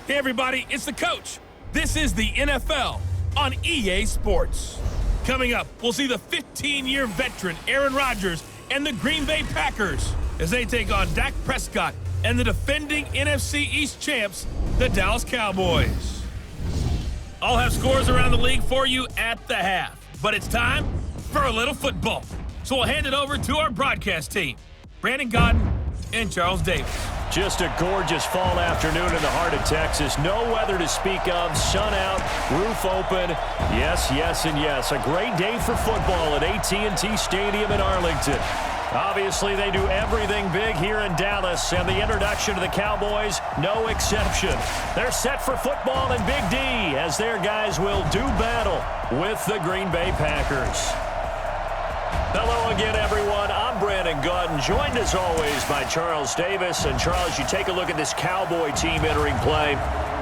Hey everybody, it's the coach. This is the NFL on EA Sports. Coming up, we'll see the 15-year veteran Aaron Rodgers and the Green Bay Packers as they take on Dak Prescott and the defending NFC East champs, the Dallas Cowboys. I'll have scores around the league for you at the half, but it's time for a little football. So we'll hand it over to our broadcast team, Brandon Godden and Charles Davis. Just a gorgeous fall afternoon in the heart of Texas. No weather to speak of. Sun out, roof open. Yes, yes, and yes. A great day for football at AT&T Stadium in Arlington. Obviously, they do everything big here in Dallas, and the introduction to the Cowboys, no exception. They're set for football in Big D as their guys will do battle with the Green Bay Packers. Hello again, everyone. I'm Brandon Godden, joined as always by Charles Davis. And Charles, you take a look at this Cowboy team entering play.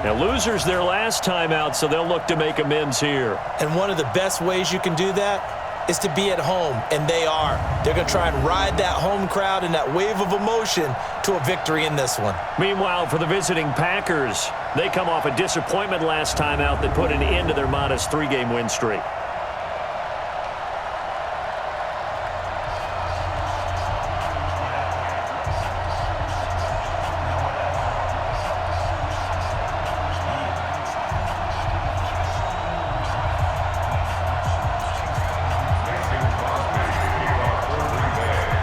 Now, losers their last time out, so they'll look to make amends here. And one of the best ways you can do that is to be at home, and they are. They're going to try and ride that home crowd and that wave of emotion to a victory in this one. Meanwhile, for the visiting Packers, they come off a disappointment last time out that put an end to their modest 3-game win streak.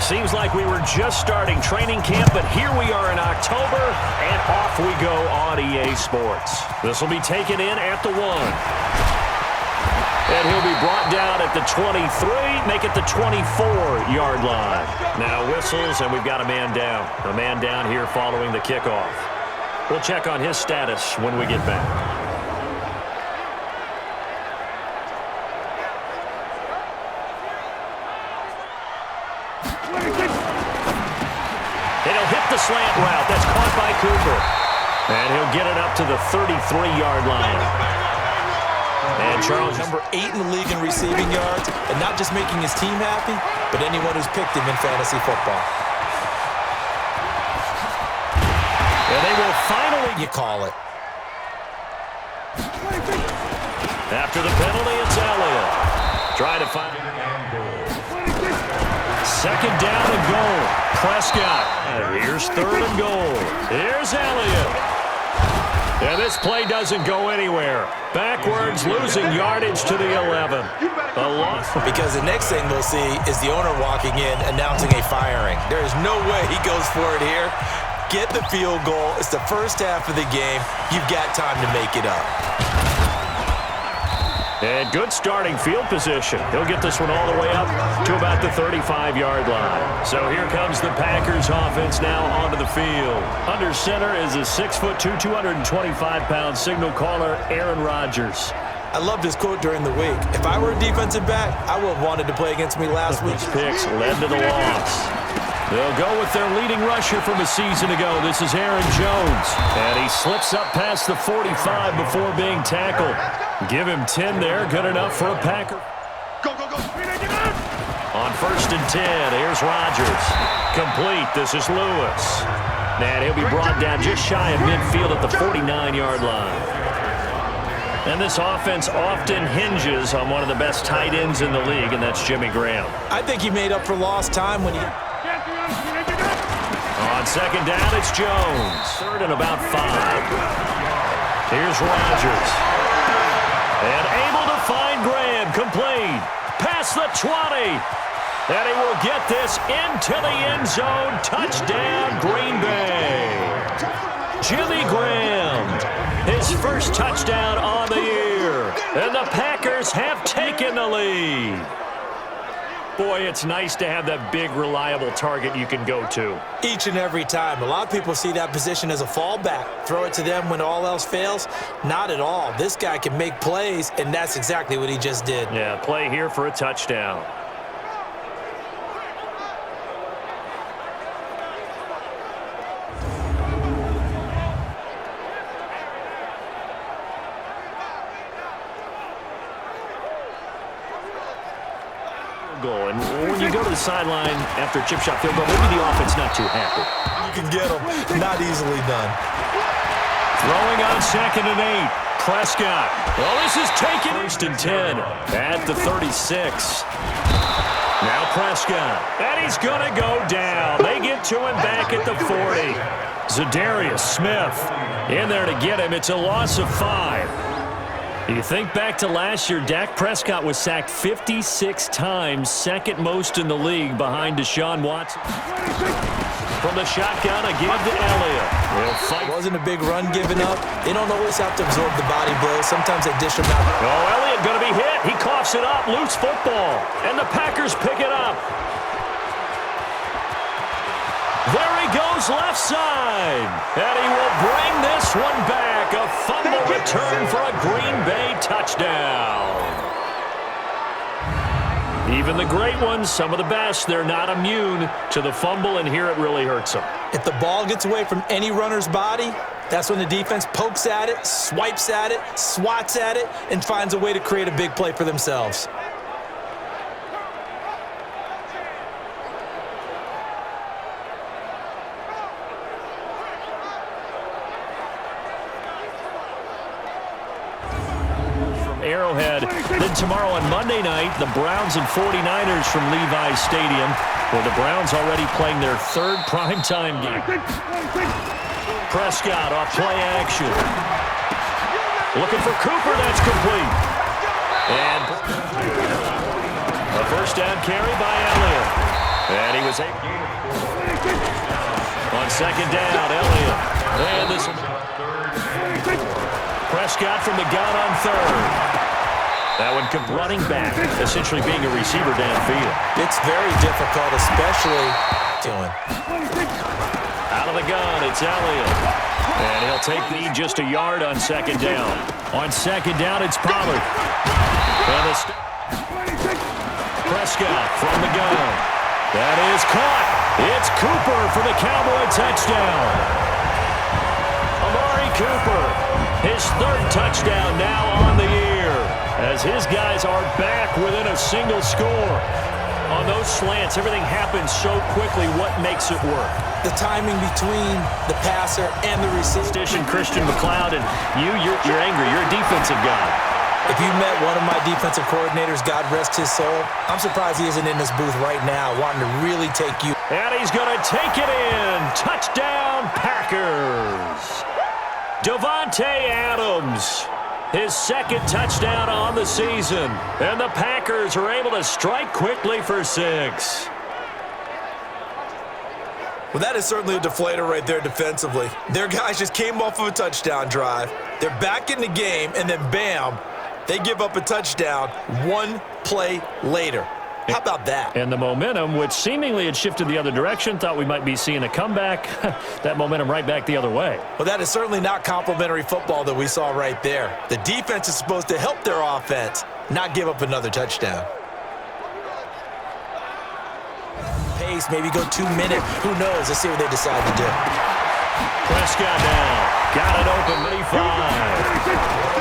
Seems like we were just starting training camp, but here we are in October, and off we go on EA Sports. This will be taken in at the 1. And he'll be brought down at the 23, make it the 24-yard line. Now whistles, and we've got a man down. A man down here following the kickoff. We'll check on his status when we get back. Slant route. That's caught by Cooper. And he'll get it up to the 33-yard line. And Charles, number 8 in the league in receiving yards, and not just making his team happy, but anyone who's picked him in fantasy football. And they will finally... You call it. After the penalty, it's Elliot. Trying to find... Second down and goal. Prescott. And here's 3rd and goal. Here's Elliot. And this play doesn't go anywhere. Backwards, losing yardage to the 11. A loss. Because the next thing we'll see is the owner walking in, announcing a firing. There is no way he goes for it here. Get the field goal. It's the first half of the game. You've got time to make it up. And good starting field position. He'll get this one all the way up to about the 35-yard line. So here comes the Packers offense now onto the field. Under center is a 6'2", 225-pound signal caller, Aaron Rodgers. I loved his quote during the week. If I were a defensive back, I would have wanted to play against me last week. These picks led to the loss. They'll go with their leading rusher from a season ago. This is Aaron Jones. And he slips up past the 45 before being tackled. Give him 10 there. Good enough for a Packer. Go, go, go. On 1st and 10, here's Rodgers. Complete. This is Lewis. And he'll be brought down just shy of midfield at the 49-yard line. And this offense often hinges on one of the best tight ends in the league, and that's Jimmy Graham. I think he made up for lost time when he... On 2nd down, it's Jones. 3rd and about 5. Here's Rodgers. And able to find Graham. Complete. Past the 20. And he will get this into the end zone. Touchdown, Green Bay. Jimmy Graham. His first touchdown on the year. And the Packers have taken the lead. Boy, it's nice to have that big, reliable target you can go to. Each and every time. A lot of people see that position as a fallback. Throw it to them when all else fails. Not at all. This guy can make plays, and that's exactly what he just did. Yeah, play here for a touchdown. Goal. And when you go to the sideline after a chip shot field goal, maybe the offense not too happy. You can get them. Not easily done. Throwing on 2nd and 8. Prescott. Well, this is taken. 1st and 10 at the 36. Now Prescott. And he's going to go down. They get to him back at the 40. Zadarius Smith in there to get him. It's a loss of 5. You think back to last year, Dak Prescott was sacked 56 times, second most in the league behind Deshaun Watson. From the shotgun, again to Elliot. It wasn't a big run given up. They don't always have to absorb the body blows. Sometimes they dish them out. Oh, Elliot going to be hit. He coughs it up. Loose football. And the Packers pick it up. There he goes left side. And he will bring this one back. A fumble return for a Green Bay touchdown. Even the great ones, some of the best, they're not immune to the fumble, and here it really hurts them. If the ball gets away from any runner's body, that's when the defense pokes at it, swipes at it, swats at it, and finds a way to create a big play for themselves. Arrowhead. Then tomorrow on Monday night, the Browns and 49ers from Levi's Stadium, where the Browns already playing their 3rd primetime game. Prescott off play action. Looking for Cooper, that's complete. And a first down carry by Elliot. And he was on 2nd down, Elliot. And this Prescott from the gun on 3rd. That one comes running back, essentially being a receiver downfield. It's very difficult, especially doing. Out of the gun, it's Elliot. And he'll take the lead just a yard on 2nd down. On 2nd down, it's Pollard. And Prescott from the gun. That is caught. It's Cooper for the Cowboy touchdown. Amari Cooper, his 3rd touchdown now on the year, as his guys are back within a single score. On those slants, everything happens so quickly. What makes it work? The timing between the passer and the receiver. Christian McLeod, and you're angry. You're a defensive guy. If you met one of my defensive coordinators, God rest his soul, I'm surprised he isn't in this booth right now wanting to really take you. And he's going to take it in. Touchdown, Packers. Devante Adams, his 2nd touchdown on the season. And the Packers are able to strike quickly for 6. Well, that is certainly a deflator right there defensively. Their guys just came off of a touchdown drive. They're back in the game, and then bam, they give up a touchdown 1 play later. How about that? And the momentum, which seemingly had shifted the other direction, thought we might be seeing a comeback. That momentum right back the other way. Well, that is certainly not complimentary football that we saw right there. The defense is supposed to help their offense, not give up another touchdown. Pace, maybe go 2 minutes. Who knows? Let's see what they decide to do. Prescott now. Got it open, 35.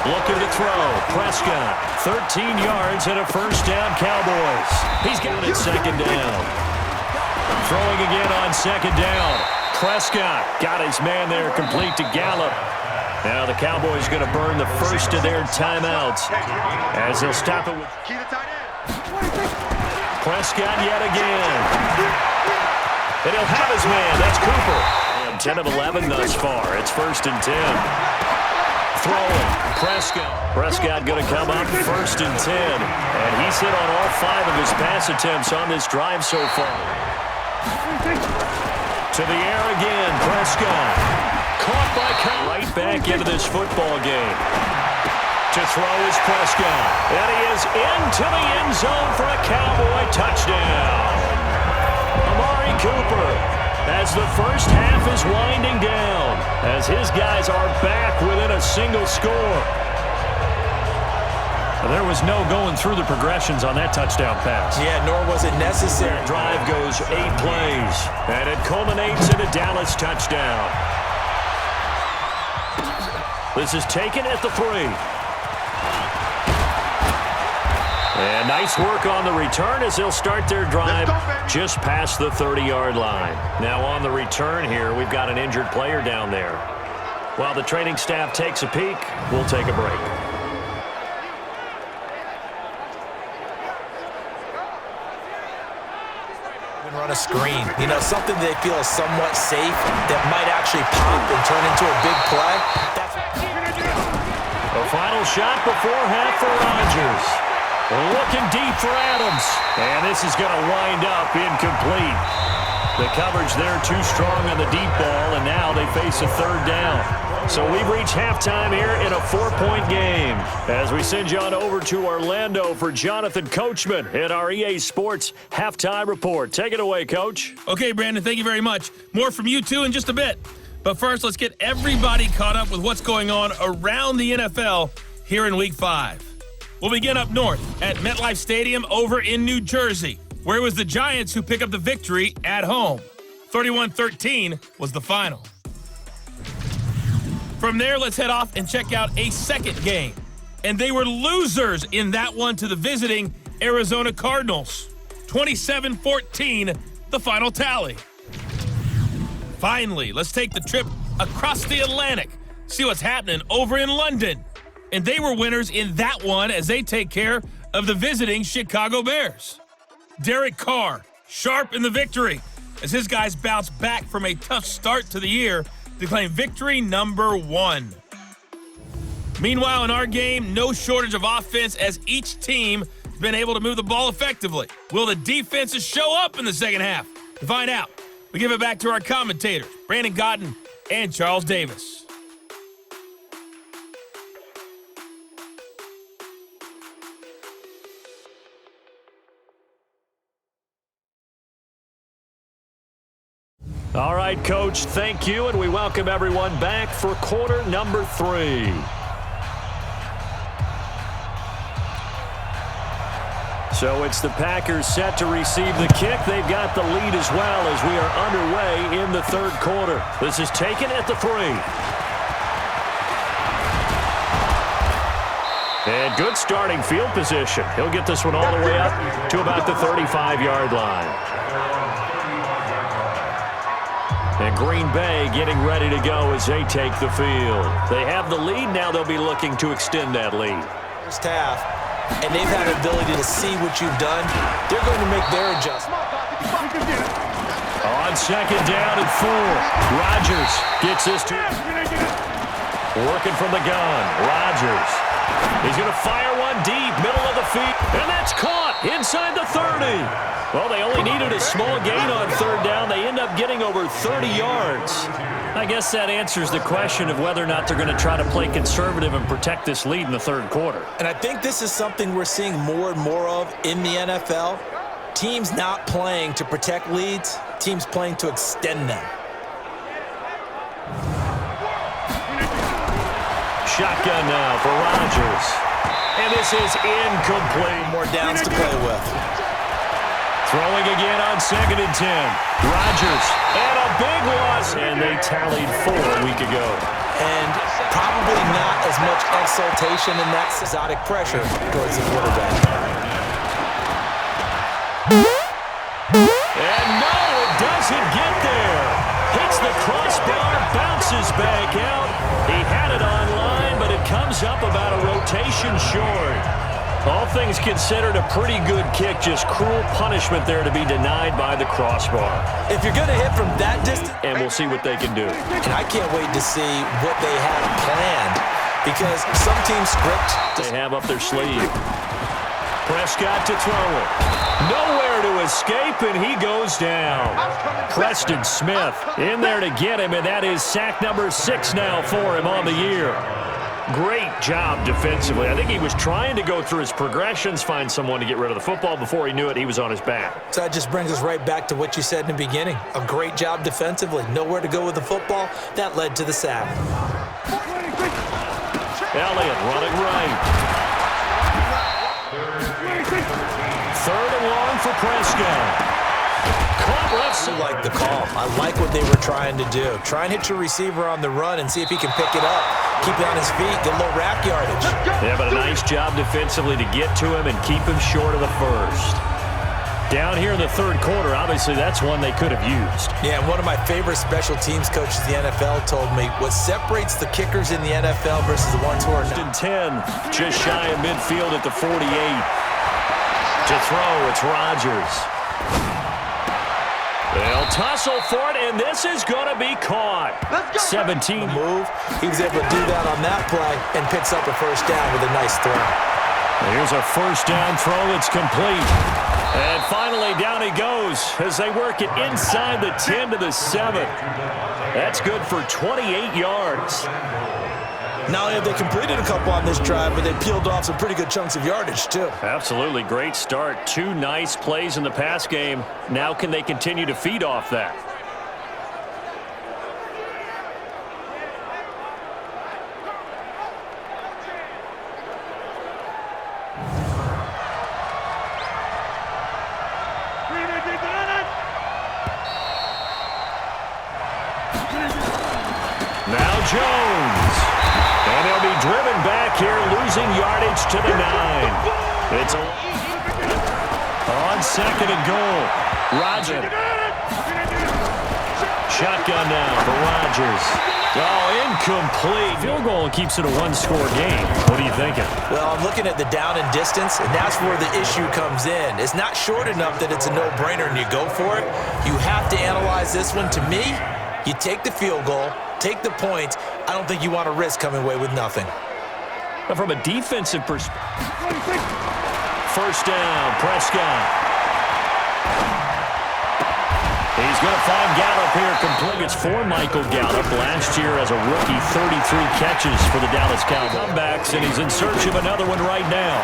Looking to throw. Prescott, 13 yards and a first down, Cowboys. He's got it 2nd down. Throwing again on 2nd down. Prescott got his man there, complete to Gallup. Now the Cowboys going to burn the first of their timeouts as they'll stop it with Prescott yet again. And he'll have his man. That's Cooper. And 10 of 11 thus far. It's 1st and 10. Throwing. Prescott going to come up 1st and 10. And he's hit on all 5 of his pass attempts on this drive so far. To the air again, Prescott. Caught by right back into this football game. To throw is Prescott. And he is into the end zone for a Cowboy touchdown. Amari Cooper, as the first half is winding down, as his guys are back within a single score. There was no going through the progressions on that touchdown pass. Yeah, nor was it necessary. Drive goes 8 plays, and it culminates in a Dallas touchdown. This is taken at the 3. And nice work on the return as they'll start their drive just past the 30-yard line. Now on the return here, we've got an injured player down there. While the training staff takes a peek, we'll take a break. Run a screen. You know, something they feel is somewhat safe that might actually pop and turn into a big play. The final shot before half for Rodgers. Looking deep for Adams. And this is going to wind up incomplete. The coverage there too strong on the deep ball, and now they face a third down. So we've reached halftime here in a 4-point game. As we send you on over to Orlando for Jonathan Coachman in our EA Sports Halftime Report. Take it away, Coach. Okay, Brandon, thank you very much. More from you two in just a bit. But first, let's get everybody caught up with what's going on around the NFL here in Week 5. We'll begin up north at MetLife Stadium over in New Jersey, where it was the Giants who pick up the victory at home. 31-13 was the final. From there, let's head off and check out a second game. And they were losers in that one to the visiting Arizona Cardinals. 27-14, the final tally. Finally, let's take the trip across the Atlantic, see what's happening over in London. And they were winners in that one as they take care of the visiting Chicago Bears. Derek Carr, sharp in the victory, as his guys bounce back from a tough start to the year to claim victory number 1. Meanwhile, in our game, no shortage of offense as each team has been able to move the ball effectively. Will the defenses show up in the second half? To find out, we give it back to our commentators, Brandon Cotton and Charles Davis. All right, Coach, thank you, and we welcome everyone back for quarter number 3. So it's the Packers set to receive the kick. They've got the lead as well as we are underway in the third quarter. This is taken at the 3. And good starting field position. He'll get this one all the way up to about the 35-yard line. And Green Bay getting ready to go as they take the field. They have the lead. Now they'll be looking to extend that lead. First half, and they've had the ability to see what you've done. They're going to make their adjustment. On second down and 4, Rodgers gets this to working from the gun. Rodgers. He's going to fire one deep, middle of the field, and that's caught inside the 30. Well, they only needed a small gain on third down. They end up getting over 30 yards. I guess that answers the question of whether or not they're going to try to play conservative and protect this lead in the third quarter. And I think this is something we're seeing more and more of in the NFL. Teams not playing to protect leads, teams playing to extend them. Shotgun now for Rodgers. And this is incomplete. More downs to play with. Throwing again on second and 10. Rodgers, and a big loss. And they tallied 4 a week ago. And probably not as much exultation in that exotic pressure towards the quarterback. And no, it doesn't get there. Hits the crossbar, bounces back out. He had it online, but it comes up about a rotation short. All things considered, a pretty good kick, just cruel punishment there to be denied by the crossbar. If you're going to hit from that distance... And we'll see what they can do. And I can't wait to see what they have planned, because some teams script... They have up their sleeve. Prescott to throw it. Nowhere to escape, and he goes down. Preston Smith in there to get him, and that is sack number 6 now for him on the year. Great job defensively. I think he was trying to go through his progressions, find someone to get rid of the football. Before he knew it, he was on his back. So that just brings us right back to what you said in the beginning. A great job defensively. Nowhere to go with the football. That led to the sack. Elliot running right. 3rd and long for Prescott. I like the call. I like what they were trying to do. Try and hit your receiver on the run and see if he can pick it up. Keep it on his feet, get a little rack yardage. Yeah, but a nice job defensively to get to him and keep him short of the first. Down here in the third quarter, obviously that's one they could have used. Yeah, and one of my favorite special teams coaches in the NFL told me what separates the kickers in the NFL versus the ones who are not. 10, just shy of midfield at the 48. To throw, it's Rodgers. They'll tussle for it, and this is going to be caught. 17. Move. He was able to do that on that play and picks up a first down with a nice throw. Here's a first down throw that's complete. And finally, down he goes as they work it inside the 10 to the 7. That's good for 28 yards. Not only have they completed a couple on this drive, but they peeled off some pretty good chunks of yardage, too. Absolutely great start. 2 nice plays in the pass game. Now can they continue to feed off that? Now Jones. And they'll be driven back here, losing yardage to the 9. It's on second and goal. Rodgers. Shotgun now for Rodgers. Oh, incomplete. Field goal keeps it a one-score game. What are you thinking? Well, I'm looking at the down and distance, and that's where the issue comes in. It's not short enough that it's a no-brainer and you go for it. You have to analyze this one. To me, you take the field goal, take the points. I don't think you want to risk coming away with nothing. But from a defensive perspective, first down, Prescott. He's going to find Gallup here complete. It's for Michael Gallup. Last year as a rookie, 33 catches for the Dallas Cowboys. Comebacks, and he's in search of another one right now.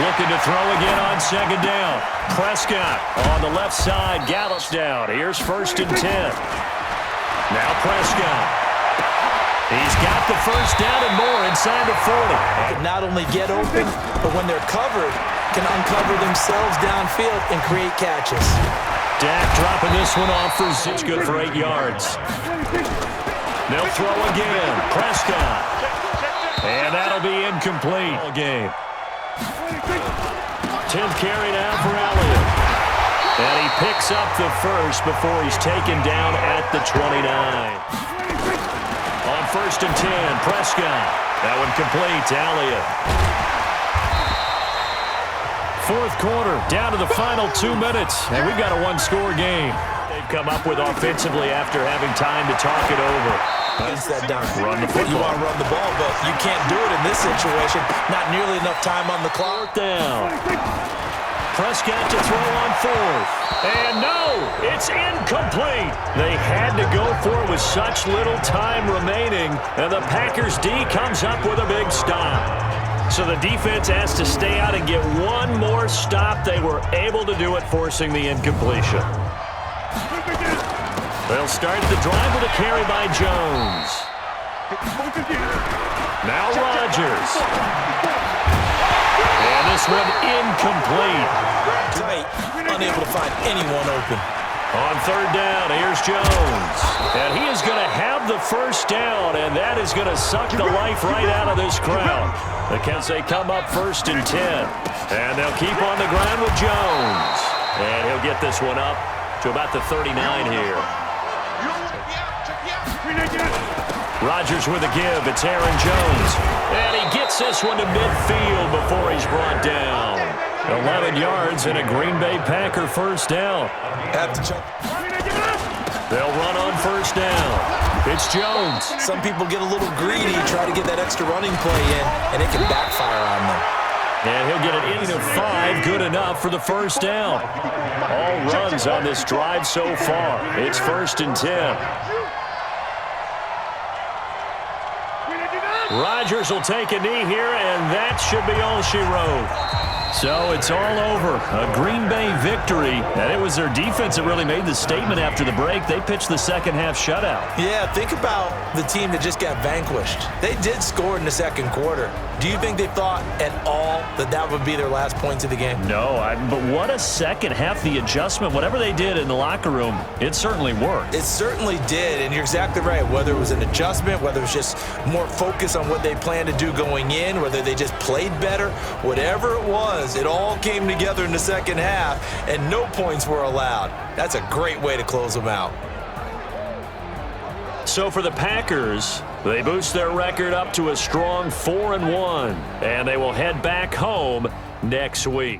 Looking to throw again on second down. Prescott on the left side. Gallup's down. Here's first and 10. Now Prescott. He's got the first down and more inside the 40. Can not only get open, but when they're covered, can uncover themselves downfield and create catches. Dak dropping this one off for it's good for 8 yards. They'll throw again. Prescott. And that'll be incomplete. Game. 10th carry now for Elliot. And he picks up the first before he's taken down at the 29. On first and 10, Prescott. That one complete to Elliot. Fourth quarter, down to the final 2 minutes, and we've got a one-score game. They've come up with offensively after having time to talk it over. Against that down. Run the football. You want to run the ball, but you can't do it in this situation. Not nearly enough time on the clock. Down. Prescott to throw on fourth. And no, it's incomplete. They had to go for it with such little time remaining, and the Packers D comes up with a big stop. So the defense has to stay out and get one more stop. They were able to do it, forcing the incompletion. They'll start the drive with a carry by Jones. Now Rodgers. And this one incomplete. Tight, unable to find anyone open. On third down, here's Jones. And he is going to have the first down, and that is going to suck the life right out of this crowd. The Cowboys come up first and 10. And they'll keep on the ground with Jones. And he'll get this one up to about the 39 here. Rodgers with a give. It's Aaron Jones. And he gets this one to midfield before he's brought down. 11 yards and a Green Bay Packer first down. They'll run on first down. It's Jones. Some people get a little greedy, try to get that extra running play in, and it can backfire on them. And he'll get an 8 of 5, good enough for the first down. All runs on this drive so far. It's first and 10. Rodgers will take a knee here, and that should be all she wrote. So it's all over. A Green Bay victory. And it was their defense that really made the statement after the break. They pitched the second half shutout. Yeah, think about the team that just got vanquished. They did score in the second quarter. Do you think they thought at all that that would be their last points of the game? No, but what a second half. The adjustment, whatever they did in the locker room, it certainly worked. It certainly did, and you're exactly right. Whether it was an adjustment, whether it was just more focus on what they planned to do going in, whether they just played better, whatever it was, because it all came together in the second half, and no points were allowed. That's a great way to close them out. So for the Packers, they boost their record up to a strong 4-1, and they will head back home next week.